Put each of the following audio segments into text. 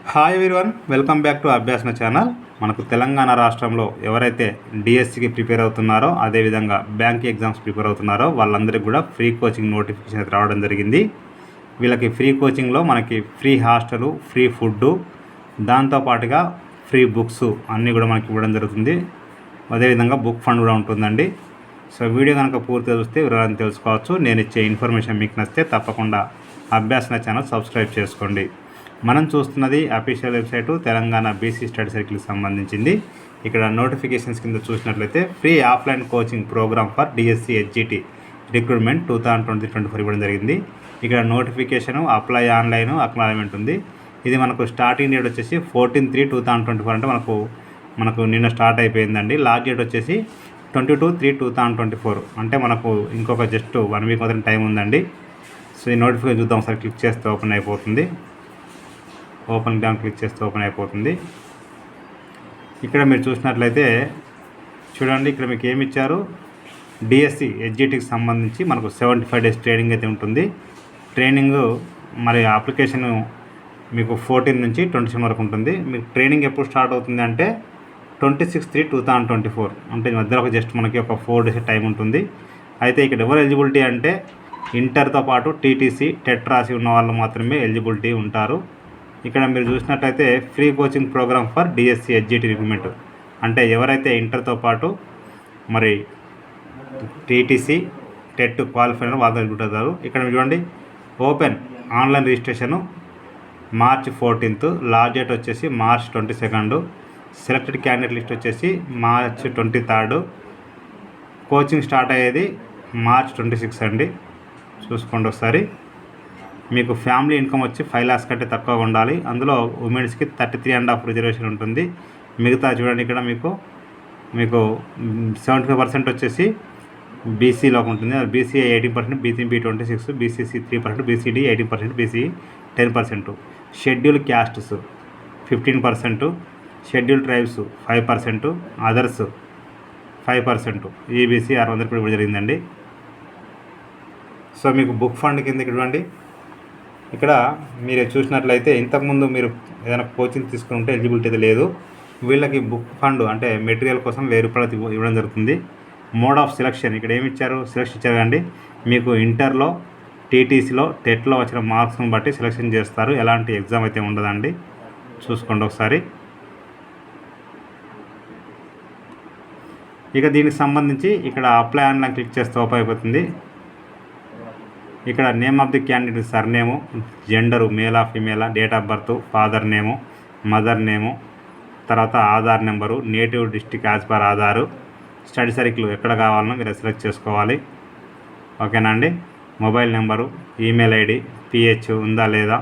Hi everyone, welcome back to Abhyasana channel. మనకు తెలంగాణ రాష్ట్రంలో ఎవరైతే డిఎస్సికి ప్రిపేర్ అవుతున్నారో, అదేవిధంగా బ్యాంక్ ఎగ్జామ్స్ ప్రిపేర్ అవుతున్నారో వాళ్ళందరికీ కూడా ఫ్రీ కోచింగ్ నోటిఫికేషన్ అయితే రావడం జరిగింది. వీళ్ళకి ఫ్రీ కోచింగ్లో మనకి ఫ్రీ హాస్టలు, ఫ్రీ ఫుడ్డు, దాంతోపాటుగా ఫ్రీ బుక్స్ అన్నీ కూడా మనకి ఇవ్వడం జరుగుతుంది. అదేవిధంగా బుక్ ఫండ్ కూడా ఉంటుందండి. సో వీడియో కనుక పూర్తిగా చూస్తే వివరాలను తెలుసుకోవచ్చు. నేను ఇచ్చే ఇన్ఫర్మేషన్ మీకు నచ్చితే తప్పకుండా అభ్యాసన ఛానల్ సబ్స్క్రైబ్ చేసుకోండి. మనం చూస్తున్నది official website Telangana BC study సర్కిల్కి సంబంధించింది. ఇక్కడ నోటిఫికేషన్స్ కింద చూసినట్లయితే free offline coaching programme for DSC HGT recruitment 2020-24 ఇవ్వడం జరిగింది. ఇక్కడ నోటిఫికేషను, అప్లై ఆన్లైన్, అక్నాలజ్మెంట్ ఉంది. ఇది మనకు స్టార్టింగ్ డేట్ వచ్చేసి 14/3/2024 అంటే మనకు నిన్న స్టార్ట్ అయిపోయిందండి. లాస్ట్ డేట్ వచ్చేసి 22/3/2024 అంటే మనకు ఇంకొక జస్ట్ 1 వీక్ మాత్రం టైం ఉందండి. సో ఈ నోటిఫికేషన్ చూద్దాం. ఒకసారి క్లిక్ చేస్తే ఓపెన్ అయిపోతుంది. క్లిక్ చేస్తే ఓపెన్ అయిపోతుంది. ఇక్కడ మీరు చూసినట్లయితే చూడండి, ఇక్కడ మీకు ఏమి ఇచ్చారు, డిఎస్సి హెచ్జిటికి సంబంధించి మనకు 75 డేస్ ట్రైనింగ్ అయితే ఉంటుంది. ట్రైనింగ్ మరి అప్లికేషన్ మీకు 14 నుంచి 27 వరకు ఉంటుంది. మీకు ట్రైనింగ్ ఎప్పుడు స్టార్ట్ అవుతుంది అంటే 26/3/2024 అంటే మధ్యలో జస్ట్ మనకి ఒక 4 డేస్ టైం ఉంటుంది. అయితే ఇక్కడ ఎవరు ఎలిజిబిలిటీ అంటే ఇంటర్తో పాటు టీటీసీ, టెట్ రాసి ఉన్న వాళ్ళు మాత్రమే ఎలిజిబిలిటీ ఉంటారు. ఇక్కడ మీరు చూసినట్లయితే free coaching programme for DSC HGT recruitment అంటే ఎవరైతే ఇంటర్తో పాటు మరి టీటీసీ, టెట్ క్వాలిఫై అయిన వాళ్ళు ఎలిజిబిలిటీ. ఇక్కడ మీరు చూడండి, open online registration March 14th, last date వచ్చేసి March 22nd, selected candidate list వచ్చేసి March 23rd, కోచింగ్ స్టార్ట్ అయ్యేది March 26 అండి. చూసుకోండి ఒకసారి. మీకు ఫ్యామిలీ ఇన్కమ్ వచ్చి 5 lakhs కంటే తక్కువ ఉండాలి. అందులో ఉమెన్స్కి 33.5 రిజర్వేషన్ ఉంటుంది. మిగతా చూడండి, ఇక్కడ మీకు 75% వచ్చేసి బీసీలోకి ఉంటుంది. BCA 18%, BCB 26%, BCC 3%, BCD 18%, BC 10%, scheduled castes 15%, scheduled tribes 5%, others 5%, EBC 600 కూడా జరిగిందండి. సో మీకు బుక్ ఫండ్ కింద ఇవ్వండి. ఇక్కడ మీరు చూసినట్లయితే ఇంతకుముందు మీరు ఏదైనా కోచింగ్ తీసుకుని ఉంటే ఎలిజిబిలిటీ అయితే లేదు. వీళ్ళకి బుక్ ఫండ్ అంటే మెటీరియల్ కోసం 1000 రూపాయలు ఇవ్వడం జరుగుతుంది. మోడ్ ఆఫ్ సెలక్షన్ ఇక్కడ ఏమి ఇచ్చారు, సెలక్షన్ ఇచ్చారు కండి. మీకు ఇంటర్లో, టీటీసీలో, టెట్లో వచ్చిన మార్క్స్ని బట్టి సెలక్షన్ చేస్తారు. ఎలాంటి ఎగ్జామ్ అయితే ఉండదండి. చూసుకోండి ఒకసారి. ఇక దీనికి సంబంధించి ఇక్కడ అప్లై ఆన్లైన్ క్లిక్ చేస్తే ఓపెన్ అయిపోతుంది. ఇక్కడ name of the candidate, surname, gender మేలా ఫీమేలా, date of birth, father name, mother name, తర్వాత Aadhaar number, native district as per Aadhaar, study circle ఎక్కడ కావాలనో మీరు సెలెక్ట్ చేసుకోవాలి. ఓకేనా అండి. Mobile number, email ID, PH ఉందా లేదా,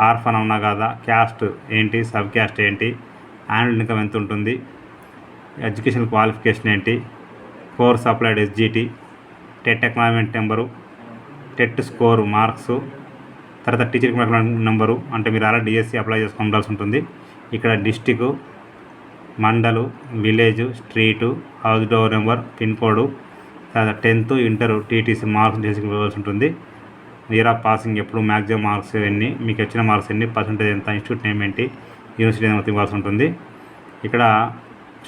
ఆర్ఫన్ అవునా కాదా, క్యాస్ట్ ఏంటి, సబ్ క్యాస్ట్ ఏంటి, యాన్యువల్ ఇన్కమ్ ఎంత ఉంటుంది, ఎడ్యుకేషన్ క్వాలిఫికేషన్ ఏంటి, course applied SGT, TET acknowledgement number, TET score marks, తర్వాత టీచర్ నెంబరు అంటే మీరు అలా డిఎస్సి అప్లై చేసుకోవాల్సి ఉంటుంది. ఇక్కడ district, mandal, village, street, house door number, pin code, తర్వాత 10th, ఇంటర్, టీటీసీ మార్క్స్ చేసుకోవాల్సి ఉంటుంది. ఇయర్ ఆఫ్ పాసింగ్ ఎప్పుడు, మ్యాక్సిమం మార్క్స్ ఎన్ని, మీకు వచ్చిన మార్క్స్ ఎన్ని, పర్సెంటేజ్ ఎంత, ఇన్స్టిట్యూట్ నేమ్ ఏంటి, యూనివర్సిటీ నేమ్ ఇవ్వాల్సి ఉంటుంది. ఇక్కడ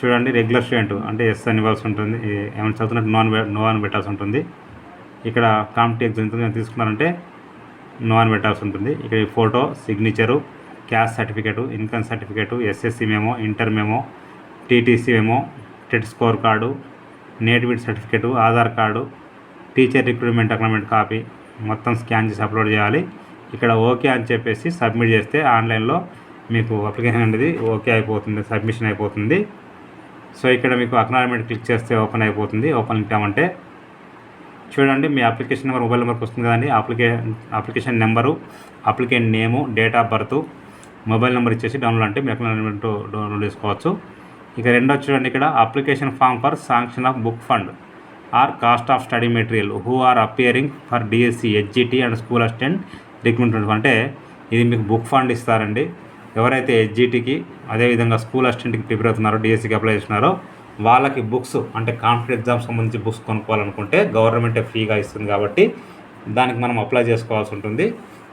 చూడండి, రెగ్యులర్ స్టూడెంట్ అంటే ఎస్ అని ఇవ్వాల్సి ఉంటుంది. ఏమైనా చదువుతున్నట్టు నో అని పెట్టాల్సి ఉంటుంది. ఇక్కడ కాంపిటేటివ్ ఎగ్జామ్ తీసుకున్నారంటే నో అని పెట్టాల్సి ఉంటుంది. ఇక్కడ photo, signature, caste certificate, income certificate, SSC memo, inter memo, TTC memo, TET score card, nativity certificate, Aadhaar card, teacher recruitment agreement copy మొత్తం స్కాన్ చేసి అప్లోడ్ చేయాలి. ఇక్కడ ఓకే అని చెప్పేసి సబ్మిట్ చేస్తే ఆన్లైన్లో మీకు అప్లికేషన్ అనేది ఓకే అయిపోతుంది, సబ్మిషన్ అయిపోతుంది. సో ఇక్కడ మీకు అక్నాలజ్మెంట్ క్లిక్ చేస్తే ఓపెన్ అయిపోతుంది. ఓపెన్ ఇచ్చామంటే చూడండి, మీ అప్లికేషన్ నెంబర్, మొబైల్ నెంబర్కి వస్తుంది కదండి. Application number, applicant name, date of birth, mobile number ఇచ్చేసి డౌన్లోడ్ అంటే మీ అక్నాలజ్మెంట్ డౌన్లోడ్ చేసుకోవచ్చు. ఇక రెండో చూడండి, ఇక్కడ application form for sanction of book fund or cost of study material who are appearing for DSC HGT and school assistant recruitment అంటే ఇది మీకు బుక్ ఫండ్ ఇస్తారండి. ఎవరైతే హెచ్జిటికి అదేవిధంగా స్కూల్ అసిస్టెంట్కి ప్రిపేర్ అవుతున్నారో, డిఎస్సికి అప్లై చేస్తున్నారో వాళ్ళకి బుక్స్ అంటే కాంపిటేటివ్ ఎగ్జామ్స్ సంబంధించి బుక్స్ కొనుక్కోవాలనుకుంటే గవర్నమెంటే ఫ్రీగా ఇస్తుంది కాబట్టి దానికి మనం అప్లై చేసుకోవాల్సి ఉంటుంది.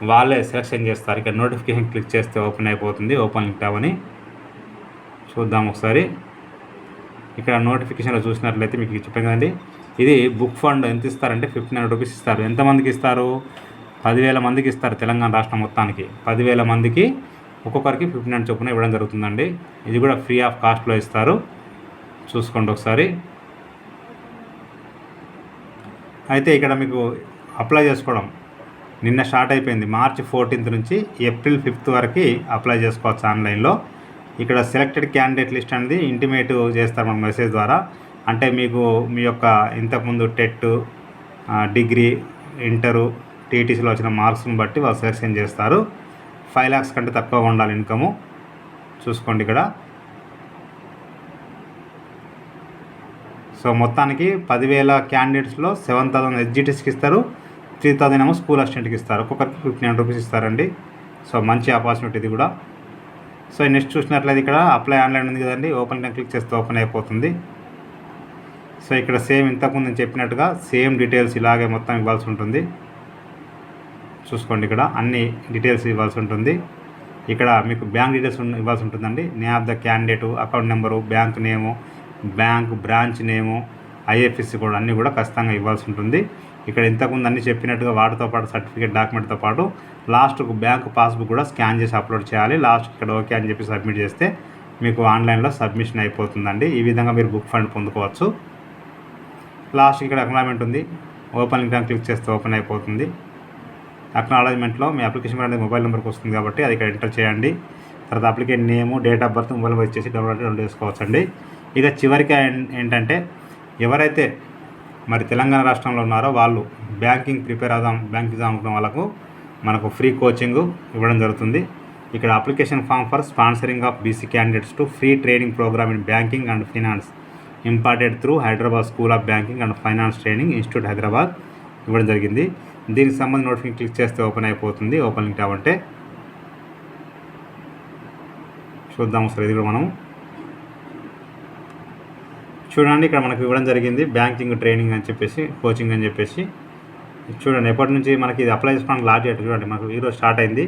వాళ్ళే సెలెక్షన్ చేస్తారు. ఇక్కడ నోటిఫికేషన్ క్లిక్ చేస్తే ఓపెన్ అయిపోతుంది. ఓపెన్ లింక్ ట్యాబ్ అని చూద్దాం ఒకసారి. ఇక్కడ నోటిఫికేషన్లో చూసినట్లయితే మీకు చెప్పాను కదండి, ఇది బుక్ ఫండ్ ఎంత ఇస్తారంటే 1500 రూపీస్ ఇస్తారు. ఎంతమందికి ఇస్తారు? 10,000 మందికి ఇస్తారు. తెలంగాణ రాష్ట్రం మొత్తానికి 10,000 మందికి ఒక్కొక్కరికి 1500 చొప్పున ఇవ్వడం జరుగుతుందండి. ఇది కూడా ఫ్రీ ఆఫ్ కాస్ట్లో ఇస్తారు. చూసుకోండి ఒకసారి. అయితే ఇక్కడ మీకు అప్లై చేసుకోవడం నిన్న స్టార్ట్ అయిపోయింది. మార్చి 14th నుంచి ఏప్రిల్ 5th వరకు అప్లై చేసుకోవచ్చు ఆన్లైన్లో. ఇక్కడ సెలెక్టెడ్ క్యాండిడేట్ లిస్ట్ అనేది ఇంటిమేట్ చేస్తారు మన మెసేజ్ ద్వారా. అంటే మీకు మీ యొక్క ఇంతకుముందు టెట్, డిగ్రీ, ఇంటరు, టీటీసీలో వచ్చిన మార్క్స్ని బట్టి వాళ్ళు సెలెక్షన్ చేస్తారు. 5 lakhs కంటే తక్కువ ఉండాలి ఇన్కము. చూసుకోండి ఇక్కడ. సో మొత్తానికి 10,000 క్యాండిడేట్స్లో 7,000 ఎస్జిటిస్కి ఇస్తారు, 3,000 ఏమో స్కూల్ అసిస్టెంట్కి ఇస్తారు. ఒక్కొక్కరికి 1500 రూపీస్ ఇస్తారండి. సో మంచి ఆపర్చునిటీ ఇది కూడా. సో నెక్స్ట్ చూసినట్లయితే ఇక్కడ అప్లై ఆన్లైన్ ఉంది కదండి, ఓపెన్ క్లిక్ చేస్తే ఓపెన్ అయిపోతుంది. సో ఇక్కడ సేమ్ ఇంతకుముందు నేను చెప్పినట్టుగా సేమ్ డీటెయిల్స్ ఇలాగే మొత్తం ఇవ్వాల్సి ఉంటుంది. చూసుకోండి ఇక్కడ అన్ని డీటెయిల్స్ ఇవ్వాల్సి ఉంటుంది. ఇక్కడ మీకు బ్యాంక్ డీటెయిల్స్ ఇవ్వాల్సి ఉంటుందండి. Name of the candidate, account number, bank name, bank branch name, IFSC కూడా అన్నీ కూడా ఖచ్చితంగా ఇవ్వాల్సి ఉంటుంది. ఇక్కడ ఇంతకుముందు అన్నీ చెప్పినట్టుగా వాటితో పాటు సర్టిఫికేట్ డాక్యుమెంట్తో పాటు లాస్ట్కు బ్యాంక్ పాస్బుక్ కూడా స్కాన్ చేసి అప్లోడ్ చేయాలి. లాస్ట్ ఇక్కడ ఓకే అని చెప్పి సబ్మిట్ చేస్తే మీకు ఆన్లైన్లో సబ్మిషన్ అయిపోతుందండి. ఈ విధంగా మీరు బుక్ ఫండ్ పొందుకోవచ్చు. లాస్ట్ ఇక్కడ అక్నాలజ్మెంట్ ఉంది. ఓపెన్ లింక్ క్లిక్ చేస్తే ఓపెన్ అయిపోతుంది. అక్నాలజ్మెంట్లో మీ అప్లికేషన్ అనేది మొబైల్ నెంబర్కి వస్తుంది కాబట్టి అది ఇక్కడ ఎంటర్ చేయండి. తర్వాత application name, date of birth, mobile వచ్చేసి డౌన్లోడ్ చేసుకోవచ్చండి. ఇక చివరికి ఏంటంటే ఎవరైతే మరి తెలంగాణ రాష్ట్రంలో ఉన్నారో వాళ్ళు బ్యాంకింగ్ ప్రిపేర్ అవుదాం, బ్యాంక్ ఎగ్జామ్ అనుకున్న వాళ్ళకు మనకు ఫ్రీ కోచింగ్ ఇవ్వడం జరుగుతుంది. ఇక్కడ application form for sponsoring of BC candidates to free training program in banking and finance imparted through Hyderabad school of banking and finance training institute Hyderabad ఇవ్వడం జరిగింది. దీనికి సంబంధించి నోటిఫికేషన్ క్లిక్ చేస్తే ఓపెన్ అయిపోతుంది. ఓపెన్ లింక్ అంటే చూద్దాం సార్. ఇది కూడా మనం చూడండి, ఇక్కడ మనకు ఇవ్వడం జరిగింది బ్యాంకింగ్ ట్రైనింగ్ అని చెప్పేసి, కోచింగ్ అని చెప్పేసి. చూడండి ఎప్పటి నుంచి మనకి ఇది అప్లై చేసుకోవడానికి లాస్ట్ డేట్ చూడండి. మనకు ఈరోజు స్టార్ట్ అయింది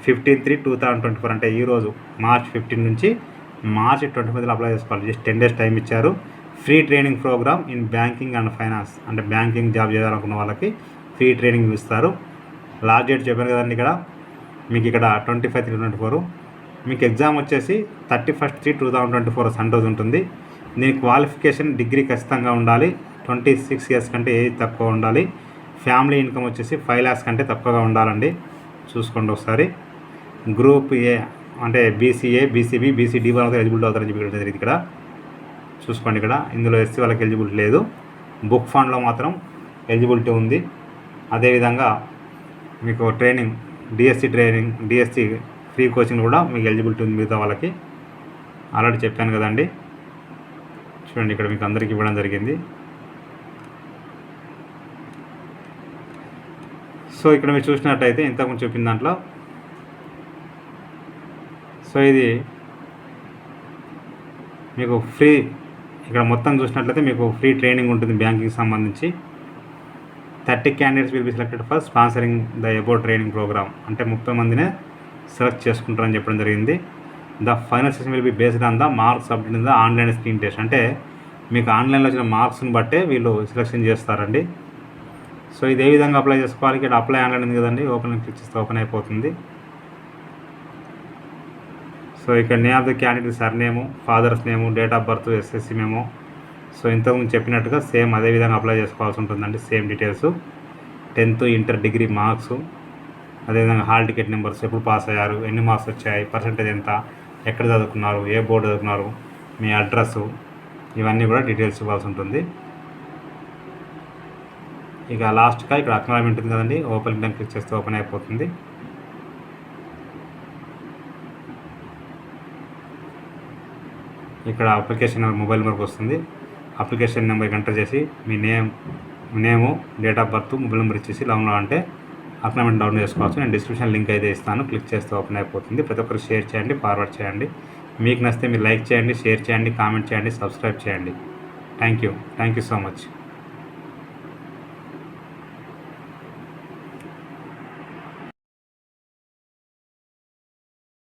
15/3/2024, అంటే ఈరోజు మార్చ్ 15 నుంచి మార్చ్ 25 అప్లై చేసుకోవాలి. జస్ట్ 10 days టైం ఇచ్చారు. Free training program in banking and finance, అంటే బ్యాంకింగ్ జాబ్ చేయాలనుకున్న వాళ్ళకి ఫ్రీ ట్రైనింగ్ ఇస్తారు. లాస్ట్ డేట్ చెప్పాను కదండి. ఇక్కడ మీకు ఇక్కడ 25/3/2024. మీకు ఎగ్జామ్ వచ్చేసి 31/3/2024 సండే రోజు ఉంటుంది. దీని క్వాలిఫికేషన్ డిగ్రీ ఖచ్చితంగా ఉండాలి. 26 years కంటే ఏజ్ తక్కువ ఉండాలి. ఫ్యామిలీ ఇన్కమ్ వచ్చేసి 5 lakhs కంటే తక్కువగా ఉండాలండి. చూసుకోండి ఒకసారి. గ్రూప్ ఏ అంటే బీసీఏ, బీసీబీ, బీసీడీ వాళ్ళకి ఎలిజిబిలిటీ అవుతారని చెప్పి జరిగింది. ఇక్కడ చూసుకోండి. ఇక్కడ ఇందులో ఎస్సీ వాళ్ళకి ఎలిజిబిలిటీ లేదు. బుక్ ఫండ్లో మాత్రం ఎలిజిబిలిటీ ఉంది. అదేవిధంగా మీకు ట్రైనింగ్ డిఎస్సి ఫ్రీ కోచింగ్ కూడా మీకు ఎలిజిబిలిటీ ఉంది మిగతా వాళ్ళకి. ఆల్రెడీ చెప్పాను కదండి. చూడండి ఇక్కడ మీకు అందరికీ ఇవ్వడం జరిగింది. సో ఇక్కడ మీరు చూసినట్టయితే ఇంతకుముందు చెప్పిన దాంట్లో సో ఇది మీకు ఫ్రీ, ఇక్కడ మొత్తం చూసినట్లయితే మీకు ఫ్రీ ట్రైనింగ్ ఉంటుంది బ్యాంకింగ్ సంబంధించి. 30 candidates will be selected for sponsoring the about training program, అంటే 30 మందినే సెలెక్ట్ చేసుకుంటారని చెప్పడం జరిగింది. The final session will be based on the marks submit in the online screen test, అంటే మీకు ఆన్లైన్లో వచ్చిన మార్క్స్ని బట్టే వీళ్ళు సెలెక్షన్ చేస్తారండి. సో ఇది ఏ విధంగా అప్లై చేసుకోవాలి? ఇక్కడ అప్లై ఆన్లైన్ ఉంది కదండి, ఓపెన్ క్లిక్ చేస్తే ఓపెన్ అయిపోతుంది. సో ఇక్కడ name of the candidate surname, fathers name, date of birth, SSC మేము. సో ఇంతకుముందు చెప్పినట్టుగా సేమ్ అదే విధంగా అప్లై చేసుకోవాల్సి ఉంటుందండి. Same details 10th, inter, degree marks, అదేవిధంగా హాల్ టికెట్ నెంబర్స్, ఎప్పుడు పాస్ అయ్యారు, ఎన్ని మార్క్స్ వచ్చాయి, పర్సెంటేజ్ ఎంత, ఎక్కడ చదువుకున్నారు, ఏ బోర్డు చదువుకున్నారు, మీ అడ్రస్సు, ఇవన్నీ కూడా డీటెయిల్స్ ఇవ్వాల్సి ఉంటుంది. ఇక లాస్ట్గా ఇక్కడ అక్నాలజ్మెంట్ ఉంది కదండి, ఓపెన్ లింక్ క్లిక్ చేస్తే ఓపెన్ అయిపోతుంది. ఇక్కడ అప్లికేషన్ నెంబర్ మొబైల్ నెంబర్కి వస్తుంది. అప్లికేషన్ నెంబర్కి ఎంటర్ చేసి మీ name, date of birth, mobile number ఇచ్చేసి డౌన్లోడ్ అంటే అక్నాలజ్మెంట్ డౌన్లోడ్ చేసుకోవచ్చు. నేను డిస్క్రిప్షన్ లింక్ అయితే ఇస్తాను, క్లిక్ చేస్తే ఓపెన్ అయిపోతుంది. ప్రతి ఒక్కరు షేర్ చేయండి, ఫార్వర్డ్ చేయండి. మీకు నచ్చితే మీరు లైక్ చేయండి, షేర్ చేయండి, కామెంట్ చేయండి, సబ్స్క్రైబ్ చేయండి. Thank you so much.